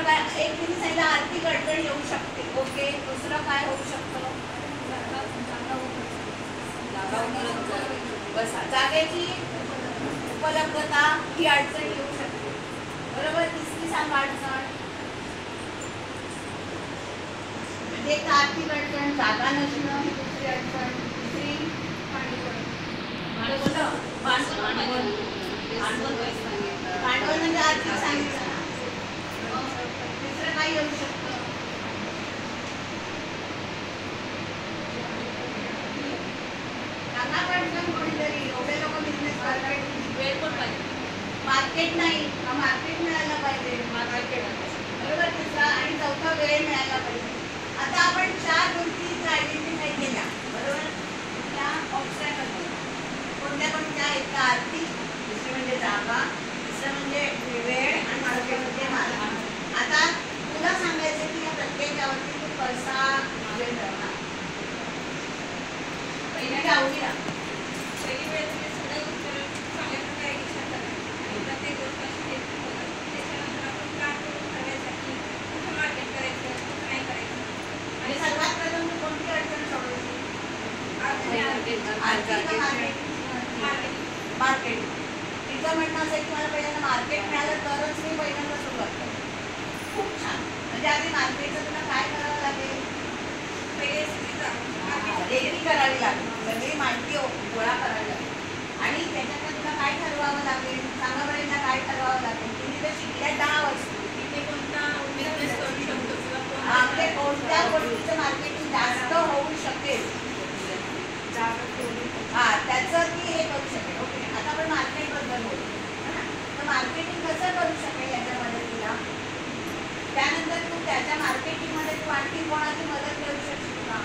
दुसरं काय, एक तुम्ही सांगितलं आर्थिक अडचण येऊ शकते. ओके, दुसरं काय होऊ शकतं? बसा, जागेची उपलब्धता ही अडचण येऊ शकते. बरोबर. तिसरी सांगा अडचण. म्हणजे एक आर्थिक अडचण, जागा नसणं ही दुसरी अडचण. तिसरी भांडवल म्हणजे आर्थिक सांगितलं ना. दुसरं काय येऊ शकतं? सांगा पटकन कोणीतरी. एवढे लोक बिझनेस करतात. वेळ पण पाहिजे. मार्केट नाही, मार्केट मिळायला पाहिजे. बरोबर. तिसरा आणि चौथा वेळ मिळायला पाहिजे. आता आपण 4 गोष्टी आयडेंटिफाय केल्या. बरोबर. त्या ऑब्स्टॅकल कोणत्या कोणत्या? एक आर्थिक, दुसरी म्हणजे जागा, तिसरं म्हणजे वेळ आणि मार्केट म्हणजे मार्ग. आता तुला सांगायचं की या प्रत्येकावरती तू कसा वेळ करणार. पहिली आवडीला पहिली वेळ सगळ्या गोष्टी चांगल्या प्रकारे विचार करायचा आणि प्रत्येक गोष्ट अशी त्याच्यानंतर आपण काय करून ठरवायसाठी कुठं मार्केट करायचं, कुठं नाही करायचं. आणि सर्वात प्रथम तू कोणती अडचण सोडवली? मार्केट. तिचं म्हणणं असं आहे की मला पहिल्यांदा मार्केट मिळालं तरच मी पहिल्यांदा सुरुवात करतो. खूप छान. म्हणजे आधी मार्केटचं तुला काय करावं लागेल? रेकी करावी लागेल. सगळी माहिती गोळा करावी लागेल. आणि त्याच्यात तुला काय ठरवावं लागेल? सांगा बरं, काय ठरवावं लागेल? तुम्ही जर शिकल्या 10 वस्तू, तिथे कोणता बिझनेस करू शकतो किंवा आपले कोणत्या गोष्टीचं मार्केटिंग जास्त होऊ शकेल, त्याचं ती हे करू शकेल. ओके, आता आपण मार्केटबद्दल बोलू. तर मार्केटिंग कसं करू शकेल याच्या मदतीला. त्यानंतर तू त्याच्या मार्केटिंगमध्ये तू आणखी कोणाची मदत करू शकशील का?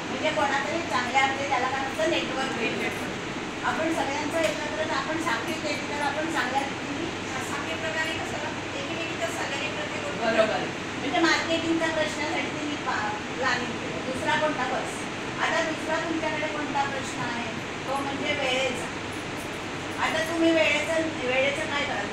म्हणजे कोणातरी चांगल्या म्हणजे त्याला काय म्हणतं नेटवर्क भेटतं. आपण सगळ्यांचं एकत्र आपण साखळी केली तर आपण चांगल्या साखळी प्रकारे कसं एकमेकीच्या सगळ्यांनी प्रत्येक बरोबर. म्हणजे मार्केटिंगच्या प्रश्नासाठी मी प्लॅनिंग केलं. दुसरा कोणता? बस. आता दुसरा तुमच्याकडे कोणता प्रश्न आहे? तो म्हणजे वेळेचा. आता तुम्ही वेळेचं काय कराल?